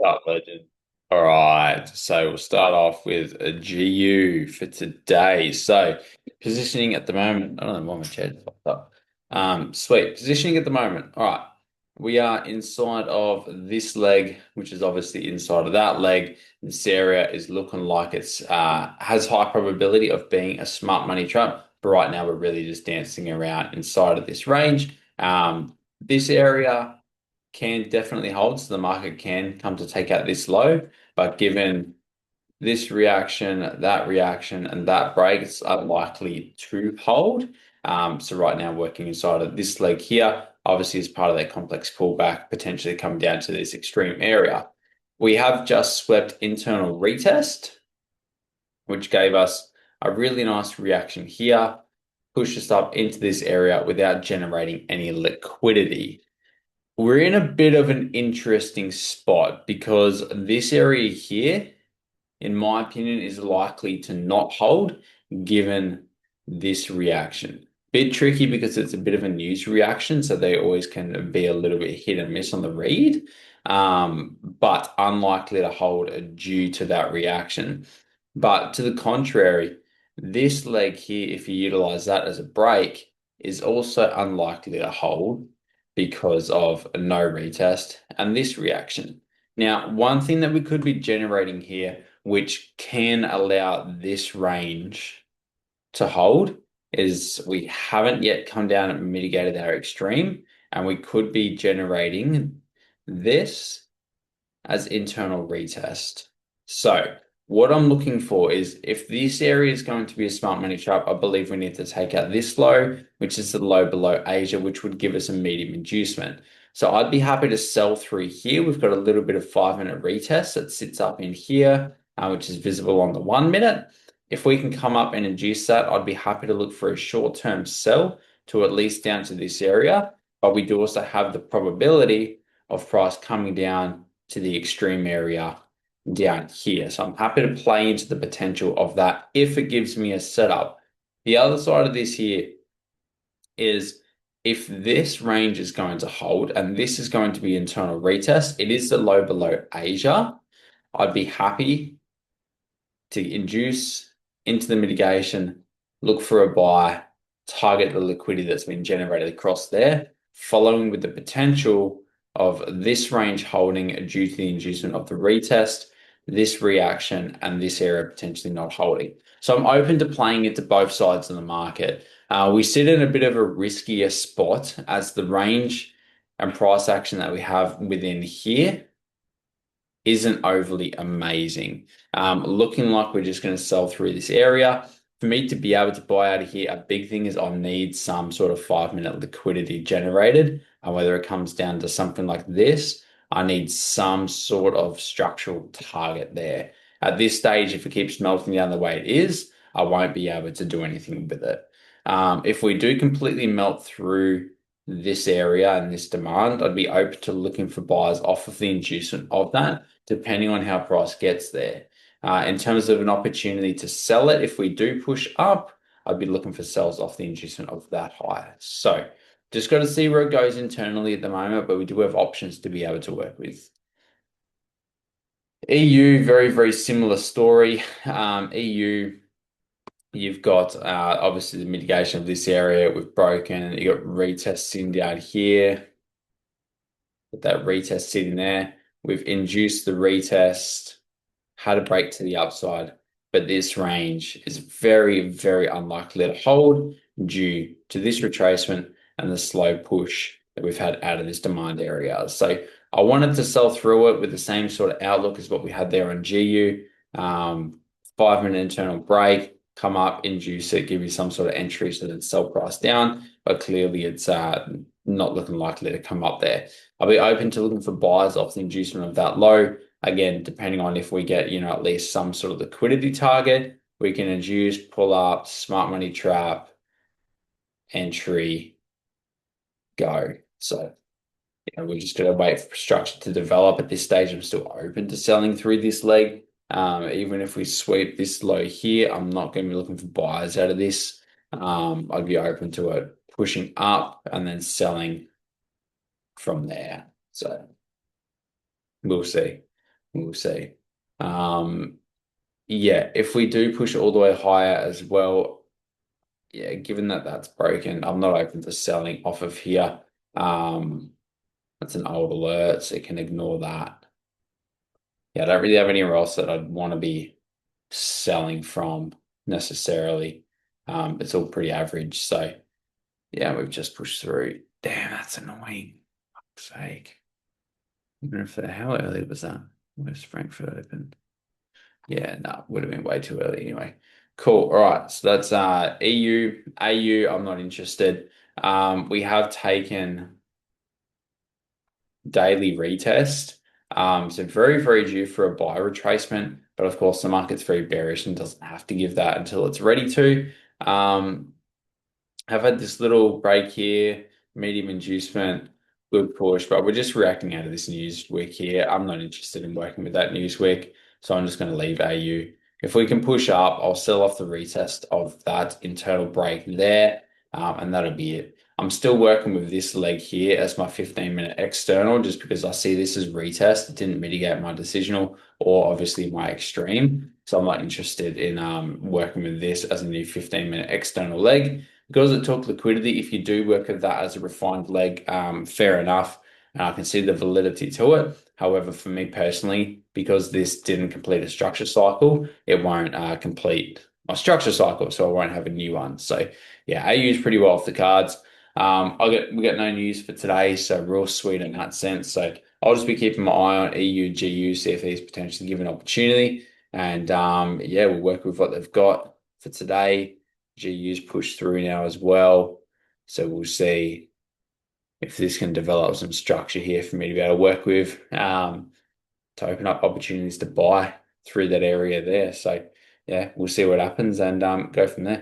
Start, legend. All right, so we'll start off with a GU for today. So positioning at the moment, I don't know why my chair just popped up. Sweet. Positioning at the moment. All right. We are inside of this leg, which is obviously inside of that leg. This area is looking like it's has high probability of being a smart money trap. But right now we're really just dancing around inside of this range. This area can definitely hold, so the market can come to take out this low, but given this reaction, and that break, it's unlikely to hold. So right now, working inside of this leg here, obviously as part of that complex pullback, potentially come down to this extreme area. We have just swept internal retest, which gave us a really nice reaction here, pushed us up into this area without generating any liquidity. We're in a bit of an interesting spot because this area here, in my opinion, is likely to not hold given this reaction. Bit tricky because it's a bit of a news reaction, so they always can be a little bit hit and miss on the read, but unlikely to hold due to that reaction. But to the contrary, this leg here, if you utilize that as a break, is also unlikely to hold because of a no retest and this reaction. Now, one thing that we could be generating here, which can allow this range to hold, is we haven't yet come down and mitigated our extreme, and we could be generating this as internal retest. So what I'm looking for is if this area is going to be a smart money trap, I believe we need to take out this low, which is the low below Asia, which would give us a medium inducement. So I'd be happy to sell through here. We've got a little bit of 5-minute retest that sits up in here, which is visible on the 1 minute. If we can come up and induce that, I'd be happy to look for a short-term sell to at least down to this area. But we do also have the probability of price coming down to the extreme area down here. So I'm happy to play into the potential of that if it gives me a setup. The other side of this here is if this range is going to hold and this is going to be internal retest, it is the low below Asia. I'd be happy to induce into the mitigation, look for a buy, target the liquidity that's been generated across there, following with the potential of this range holding due to the inducement of the retest, this reaction, and this area potentially not holding. So I'm open to playing into both sides of the market. We sit in a bit of a riskier spot as the range and price action that we have within here isn't overly amazing. Looking like we're just going to sell through this area. For me to be able to buy out of here, a big thing is I need some sort of 5-minute liquidity generated. Whether it comes down to something like this, I need some sort of structural target there. At this stage, if it keeps melting down the way it is, I won't be able to do anything with it. If we do completely melt through this area and this demand, I'd be open to looking for buyers off of the inducement of that, depending on how price gets there. In terms of an opportunity to sell it, if we do push up, I'd be looking for sells off the inducement of that high. So just got to see where it goes internally at the moment, but we do have options to be able to work with. EU, very, very similar story. EU, you've got obviously the mitigation of this area. We've broken, you got retest sitting down here. With that retest sitting there, we've induced the retest, had a break to the upside, but this range is very, very unlikely to hold due to this retracement and the slow push that we've had out of this demand area. So I wanted to sell through it with the same sort of outlook as what we had there on GU. 5-minute internal break, come up, induce it, give you some sort of entry so that sell price down, but clearly it's not looking likely to come up there. I'll be open to looking for buyers off the inducement of that low. Again, depending on if we get, at least some sort of liquidity target, we can induce, pull up, smart money trap, entry, go. So, we're just going to wait for structure to develop. At this stage, I'm still open to selling through this leg. Even if we sweep this low here, I'm not going to be looking for buyers out of this. I'd be open to it pushing up and then selling from there. So we'll see. We'll see. Um, yeah, if we do push all the way higher as well, yeah, given that that's broken, I'm not open to selling off of here. Um, that's an old alert, so you can ignore that. Yeah, I don't really have anywhere else that I'd want to be selling from necessarily. It's all pretty average. So yeah, we've just pushed through. Damn, that's annoying. Fuck's sake. I wonder if how early was that? Where's Frankfurt open? Yeah, no, would have been way too early anyway. Cool. All right. So that's EU, AU, I'm not interested. We have taken daily retest. So very, very due for a buy retracement, but of course the market's very bearish and doesn't have to give that until it's ready to. Um, have had this little break here, medium inducement, good push, but we're just reacting out of this news week here. I'm not interested in working with that news week, so I'm just going to leave AU. If we can push up, I'll sell off the retest of that internal break there, and that'll be it. I'm still working with this leg here as my 15-minute external, just because I see this as retest. It didn't mitigate my decisional or obviously my extreme. So I'm not interested in working with this as a new 15-minute external leg. Because it took liquidity, if you do work with that as a refined leg, fair enough. And I can see the validity to it. However, for me personally, because this didn't complete a structure cycle, it won't complete my structure cycle, so I won't have a new one. So yeah, AU is pretty well off the cards. We got no news for today, so real sweet in that sense. So I'll just be keeping my eye on EU, GU, see if these potentially give an opportunity. And yeah, we'll work with what they've got for today. GU's pushed through now as well. So we'll see if this can develop some structure here for me to be able to work with to open up opportunities to buy through that area there. So yeah, we'll see what happens and go from there.